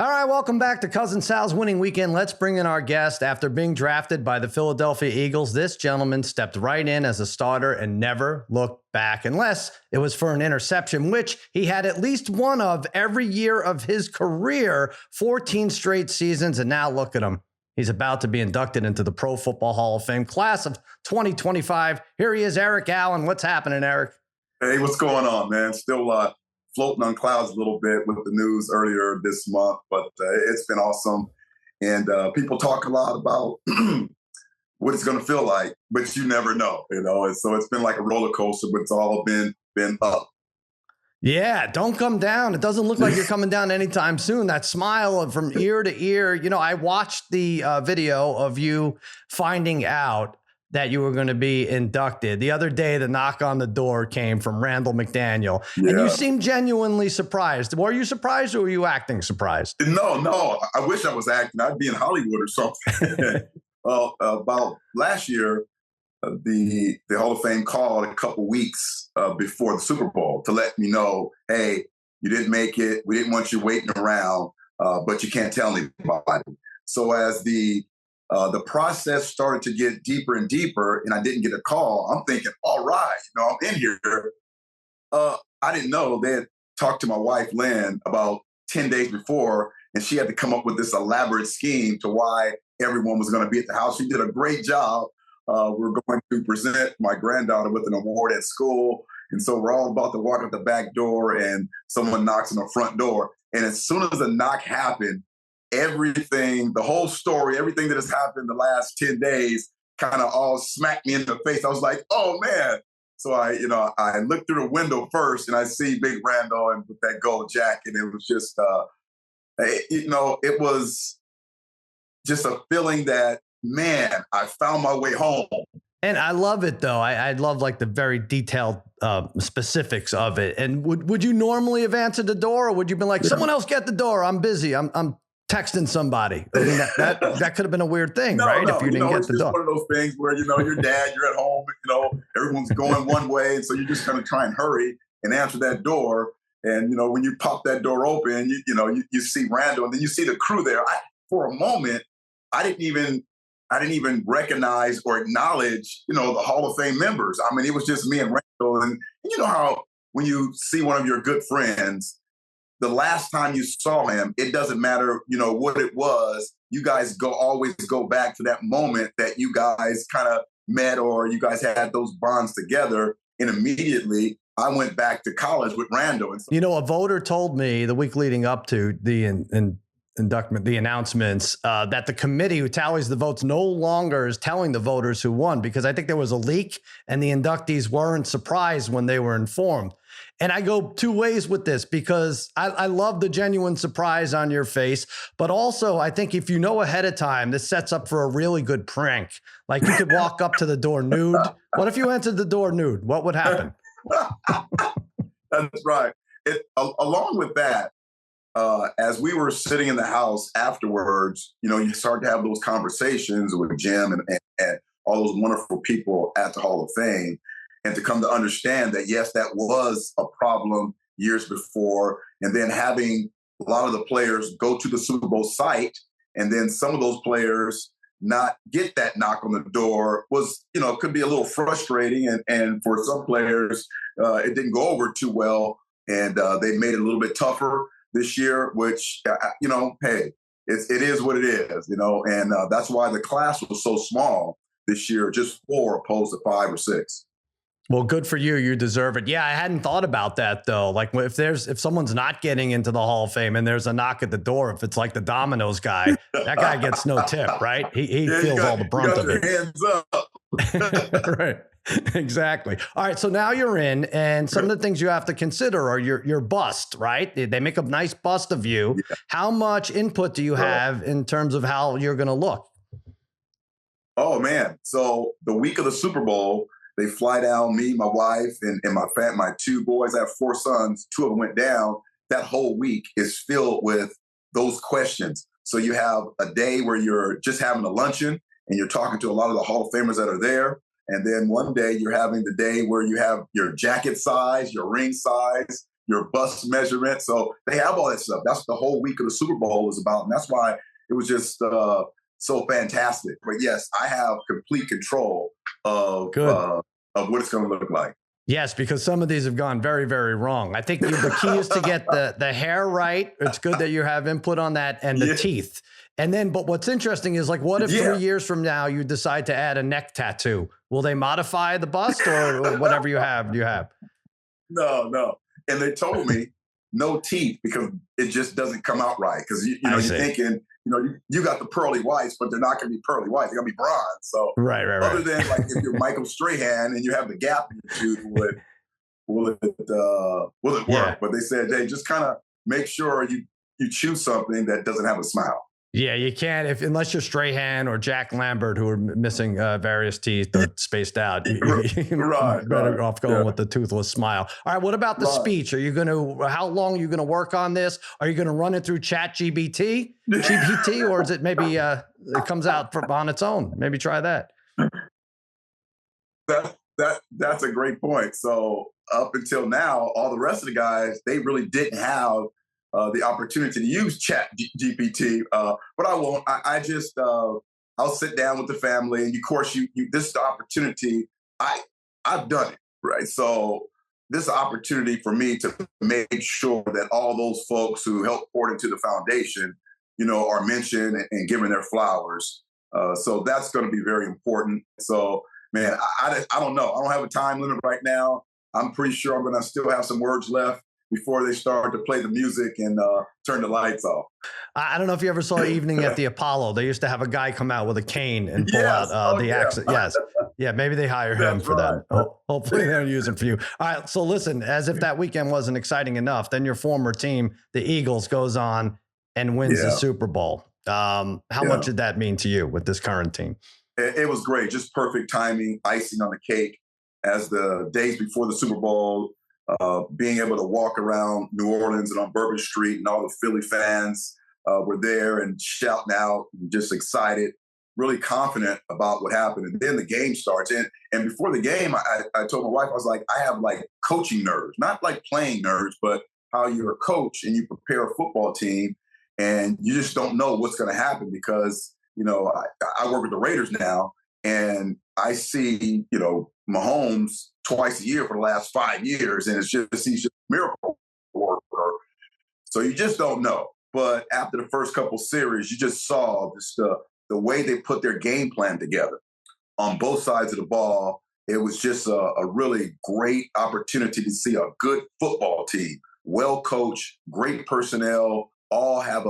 All right, welcome back to Cousin Sal's Winning Weekend. Let's bring in our guest. After being drafted by the Philadelphia Eagles, this gentleman stepped right in as a starter and never looked back, unless it was for an interception, which he had at least one of every year of his career, 14 straight seasons. And now look at him. He's about to be inducted into the Pro Football Hall of Fame class of 2025. Here he is, Eric Allen. What's happening, Eric? Hey, what's going on, man? Still floating on clouds a little bit with the news earlier this month, but it's been awesome. And people talk a lot about what it's going to feel like, but you never know, And so it's been like a roller coaster, but it's all been up. Yeah, don't come down. It doesn't look like you're coming down anytime soon. That smile from ear to ear. I watched the video of you finding out that you were going to be inducted. The other day, the knock on the door came from Randall McDaniel, and you seemed genuinely surprised. Were you surprised, or were you acting surprised? No. I wish I was acting. I'd be in Hollywood or something. Well, about last year, the Hall of Fame called a couple weeks before the Super Bowl to let me know, hey, you didn't make it. We didn't want you waiting around, but you can't tell anybody. So as the process started to get deeper and deeper, and I didn't get a call, I'm thinking, all right, I'm in here. I didn't know they had talked to my wife, Lynn, about 10 days before, and she had to come up with this elaborate scheme to why everyone was going to be at the house. She did a great job. We're going to present my granddaughter with an award at school. And so we're all about to walk out the back door, and someone knocks on the front door. And as soon as the knock happened, everything, the whole story, everything that has happened the last 10 days kind of all smacked me in the face. I was like, oh, man. So I looked through the window first, and I see Big Randall and with that gold jacket. It was just, it was just a feeling that, man, I found my way home. And I love it, though. I love like the very detailed specifics of it. And would you normally have answered the door, or would you have been like, someone else get the door? I'm busy. I'm texting somebody. I mean, that could have been a weird thing, right? No, if you didn't get the door. It's one of those things where, your dad, you're at home, everyone's going one way. And so you're just going to try and hurry and answer that door. And, when you pop that door open, you see Randall, and then you see the crew there. For a moment, I didn't even recognize or acknowledge, the Hall of Fame members. I mean, it was just me and Randall. And you know how when you see one of your good friends, the last time you saw him, it doesn't matter, what it was. You guys always go back to that moment that you guys kind of met, or you guys had those bonds together. And immediately I went back to college with Randall. And so, a voter told me the week leading up to the inductment, the announcements, that the committee who tallies the votes no longer is telling the voters who won, because I think there was a leak and the inductees weren't surprised when they were informed. And I go two ways with this, because I love the genuine surprise on your face. But also, I think if you know ahead of time, this sets up for a really good prank. Like, you could walk up to the door nude. What if you entered the door nude? What would happen? That's right. Along with that, as we were sitting in the house afterwards, you start to have those conversations with Jim and all those wonderful people at the Hall of Fame. And to come to understand that, yes, that was a problem years before. And then having a lot of the players go to the Super Bowl site, and then some of those players not get that knock on the door was, could be a little frustrating. And for some players, it didn't go over too well. And they made it a little bit tougher this year, which, hey, it is what it is, and that's why the class was so small this year, just 4 opposed to 5 or 6. Well, good for you. You deserve it. Yeah, I hadn't thought about that, though. Like, if someone's not getting into the Hall of Fame and there's a knock at the door, if it's like the Domino's guy, that guy gets no tip, right? He feels all the brunt of it. Hands up. Right. Exactly. All right. So now you're in, and some of the things you have to consider are your bust, right? They make a nice bust of you. Yeah. How much input do you have in terms of how you're going to look? Oh, man. So the week of the Super Bowl, they fly down, me, my wife, and my 2 boys. I have 4 sons. 2 of them went down. That whole week is filled with those questions. So you have a day where you're just having a luncheon and you're talking to a lot of the Hall of Famers that are there. And then one day you're having the day where you have your jacket size, your ring size, your bust measurement. So they have all that stuff. That's what the whole week of the Super Bowl is about. And that's why it was just so fantastic. But yes, I have complete control of what it's going to look like. Yes, because some of these have gone very, very wrong. I think the key is to get the hair right. It's good that you have input on that, and the teeth. And then, but what's interesting is, like, what if 3 years from now you decide to add a neck tattoo? Will they modify the bust, or whatever you have? Do you have? No. And they told me no teeth because it just doesn't come out right. Because you're thinking, you got the pearly whites, but they're not going to be pearly whites. They're going to be bronze. So right. Other than like if you're Michael Strahan and you have the gap in your tooth, will it work? Yeah. But they said, hey, just kind of make sure you choose something that doesn't have a smile. Yeah, you can't unless you're Strahan or Jack Lambert, who are missing various teeth or spaced out. Better off going with the toothless smile. All right, what about the speech? How long are you going to work on this? Are you going to run it through GPT, or is it maybe it comes out on its own? Maybe try that. That's a great point. So up until now, all the rest of the guys, they really didn't have the opportunity to use Chat GPT, but I won't. I just I'll sit down with the family, and of course, this is the opportunity. I've done it, right? So this is an opportunity for me to make sure that all those folks who helped pour into the foundation, are mentioned and given their flowers. So that's going to be very important. So, man, I don't know. I don't have a time limit right now. I'm pretty sure I'm going to still have some words left before they start to play the music and turn the lights off. I don't know if you ever saw Evening at the Apollo. They used to have a guy come out with a cane and pull out the accent. Yes. Yeah, maybe they hire him for that. Hopefully they don't use him for you. All right, so listen, as if that weekend wasn't exciting enough, then your former team, the Eagles, goes on and wins the Super Bowl. How much did that mean to you with this current team? It was great. Just perfect timing, icing on the cake. As the days before the Super Bowl, being able to walk around New Orleans and on Bourbon Street, and all the Philly fans were there and shouting out, and just excited, really confident about what happened. And then the game starts. And before the game, I told my wife, I was like, I have like coaching nerves, not like playing nerves, but how you're a coach and you prepare a football team and you just don't know what's going to happen because, I work with the Raiders now, and I see, Mahomes twice a year for the last 5 years, and he's just a miracle worker. So you just don't know. But after the first couple series, you just saw the way they put their game plan together on both sides of the ball. It was just a really great opportunity to see a good football team, well coached, great personnel, all have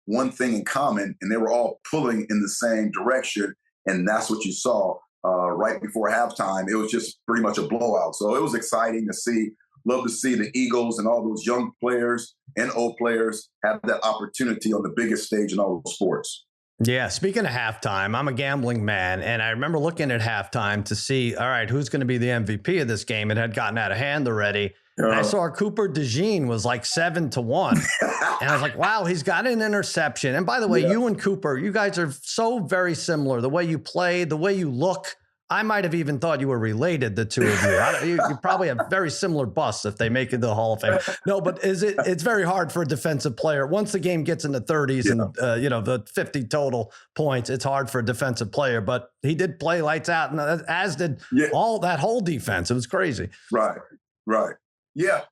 one thing in common, and they were all pulling in the same direction. And that's what you saw right before halftime. It was just pretty much a blowout. So it was exciting to see. Love to see the Eagles and all those young players and old players have that opportunity on the biggest stage in all of sports. Yeah. Speaking of halftime, I'm a gambling man, and I remember looking at halftime to see, all right, who's going to be the MVP of this game? It had gotten out of hand already. And I saw Cooper DeJean was like 7-1. And I was like, wow, he's got an interception. And by the way, you and Cooper, you guys are so very similar. The way you play, the way you look. I might have even thought you were related, the two of you. You probably have very similar busts if they make it to the Hall of Fame. No, but it's very hard for a defensive player. Once the game gets in the 30s and, the 50 total points, it's hard for a defensive player. But he did play lights out, and as did all that whole defense. It was crazy. Right. Yeah.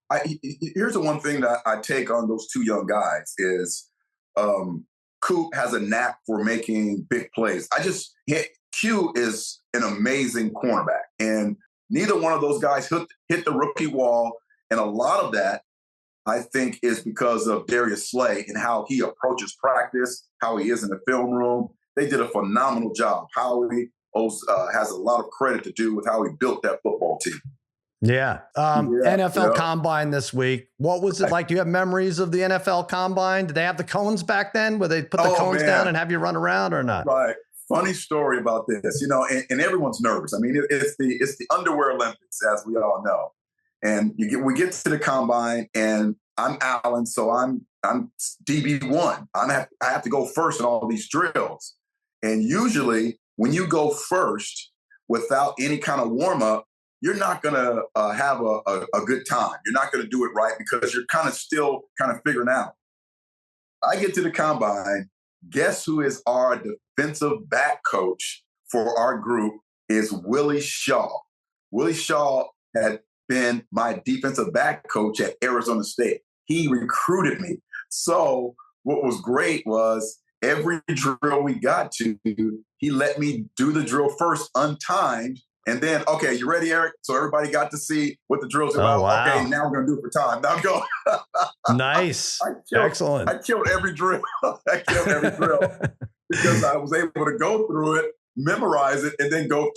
Here's the one thing that I take on those two young guys is Coop has a knack for making big plays. Q is an amazing cornerback, and neither one of those guys hit the rookie wall. And a lot of that, I think, is because of Darius Slay and how he approaches practice, how he is in the film room. They did a phenomenal job. Howie has a lot of credit to do with how he built that football team. Yeah. NFL Combine this week. What was it like? Do you have memories of the NFL Combine? Did they have the cones back then where they put the cones down and have you run around or not? Right. Funny story about this, and everyone's nervous. I mean, it's the underwear Olympics, as we all know. And we get to the Combine, and I'm Allen, so I'm DB1. I have to go first in all these drills. And usually when you go first without any kind of warm-up, you're not going to have a good time. You're not going to do it right because you're kind of still kind of figuring out. I get to the combine. Guess who is our defensive back coach for our group is Willie Shaw. Willie Shaw had been my defensive back coach at Arizona State. He recruited me. So what was great was every drill we got to, he let me do the drill first untimed. And then, okay, you ready, Eric? So everybody got to see what the drill's about. Oh, wow. Okay, now we're going to do it for time. Now go. Nice. Excellent. I killed every drill. Because I was able to go through it, memorize it, and then go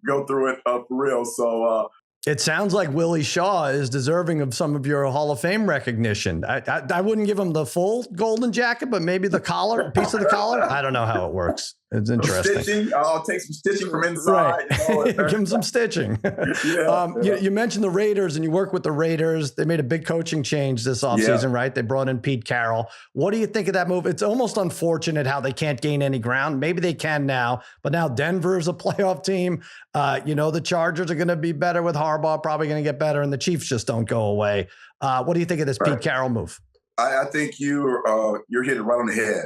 through it for real. So it sounds like Willie Shaw is deserving of some of your Hall of Fame recognition. I wouldn't give him the full golden jacket, but maybe the collar, a piece of the collar. I don't know how it works. It's interesting. Stitching. I'll take some stitching from inside. Right. Give him some stitching. You mentioned the Raiders, and you work with the Raiders. They made a big coaching change this offseason, right? They brought in Pete Carroll. What do you think of that move? It's almost unfortunate how they can't gain any ground. Maybe they can now, but now Denver's a playoff team. The Chargers are going to be better with Harbaugh, probably going to get better, and the Chiefs just don't go away. What do you think of this Pete Carroll move? I think you're hitting right on the head.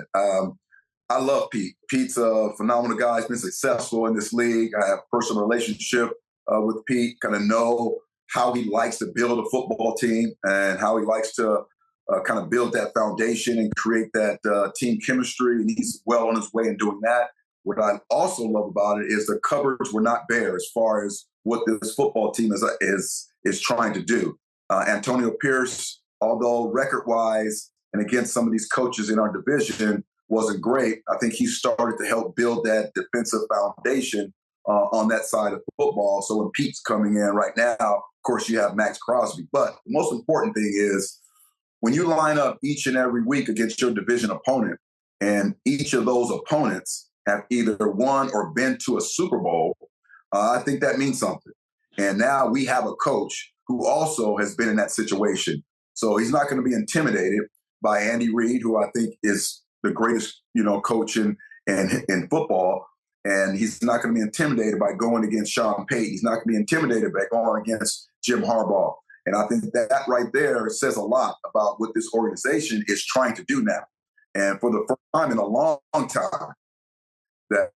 I love Pete. Pete's a phenomenal guy. He's been successful in this league. I have a personal relationship with Pete, kind of know how he likes to build a football team and how he likes to kind of build that foundation and create that team chemistry. And he's well on his way in doing that. What I also love about it is the cupboards were not bare as far as what this football team is trying to do. Antonio Pierce, although record-wise and against some of these coaches in our division, wasn't great. I think he started to help build that defensive foundation on that side of football. So when Pete's coming in right now, of course, you have Max Crosby. But the most important thing is when you line up each and every week against your division opponent, and each of those opponents have either won or been to a Super Bowl, I think that means something. And now we have a coach who also has been in that situation. So he's not going to be intimidated by Andy Reid, who I think is the greatest, coach in football. And he's not going to be intimidated by going against Sean Payton. He's not going to be intimidated by going against Jim Harbaugh. And I think that right there says a lot about what this organization is trying to do now. And for the first time in a long time, that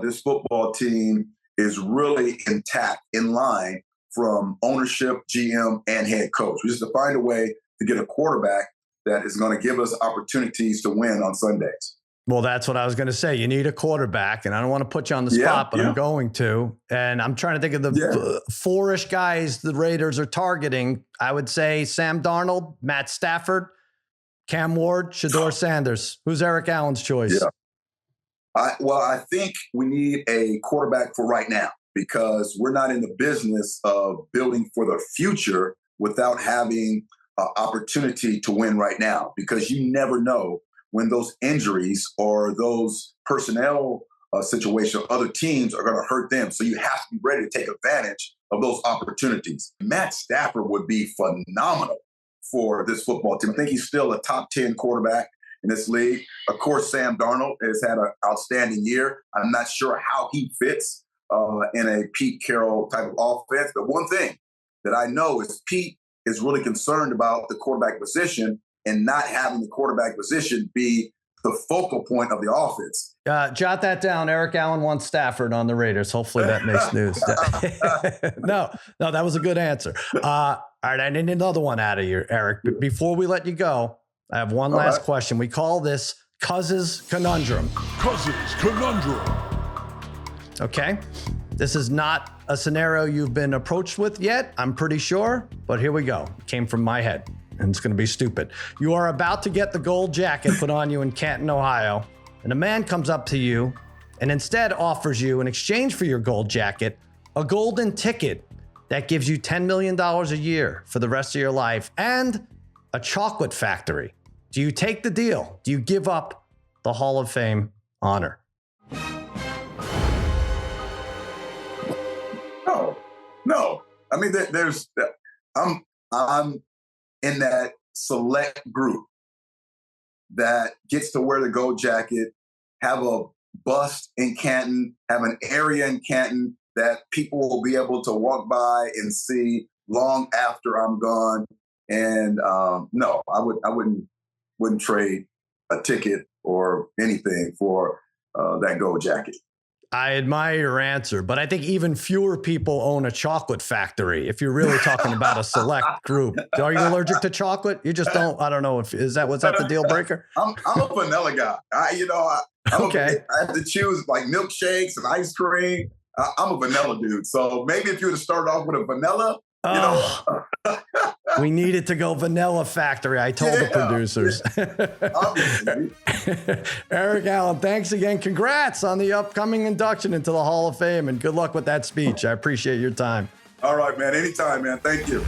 this football team is really intact, in line from ownership, GM, and head coach. We just have to find a way to get a quarterback that is going to give us opportunities to win on Sundays. Well, that's what I was going to say. You need a quarterback, and I don't want to put you on the spot, but I'm going to. And I'm trying to think of the four-ish guys the Raiders are targeting. I would say Sam Darnold, Matt Stafford, Cam Ward, Shedeur Sanders. Who's Eric Allen's choice? Yeah. I think we need a quarterback for right now because we're not in the business of building for the future without having opportunity to win right now, because you never know when those injuries or those personnel situations, other teams are going to hurt them. So you have to be ready to take advantage of those opportunities. Matt Stafford would be phenomenal for this football team. I think he's still a top 10 quarterback in this league. Of course, Sam Darnold has had an outstanding year. I'm not sure how he fits in a Pete Carroll type of offense. But one thing that I know is Pete is really concerned about the quarterback position and not having the quarterback position be the focal point of the offense. Jot that down. Eric Allen wants Stafford on the Raiders. Hopefully that makes news. No, that was a good answer. All right, I need another one out of you, Eric. But before we let you go, I have one last question. We call this Cousins Conundrum. Cousins Conundrum. Okay. This is not a scenario you've been approached with yet, I'm pretty sure, but here we go. It came from my head, and it's going to be stupid. You are about to get the gold jacket put on you in Canton, Ohio, and a man comes up to you and instead offers you, in exchange for your gold jacket, a golden ticket that gives you $10 million a year for the rest of your life and a chocolate factory. Do you take the deal? Do you give up the Hall of Fame honor? No. I mean, I'm in that select group that gets to wear the gold jacket, have a bust in Canton, have an area in Canton that people will be able to walk by and see long after I'm gone. And no, I wouldn't trade a ticket or anything for that gold jacket. I admire your answer, but I think even fewer people own a chocolate factory. If you're really talking about a select group, are you allergic to chocolate? You just don't. I don't know if was that the deal breaker? I'm a vanilla guy. Okay. I have to choose like milkshakes and ice cream. I'm a vanilla dude. So maybe if you would have started off with a vanilla, we needed to go vanilla factory. I told the producers. Obviously. Eric Allen, thanks again. Congrats on the upcoming induction into the Hall of Fame, and good luck with that speech. I appreciate your time. All right, man. Anytime, man. Thank you.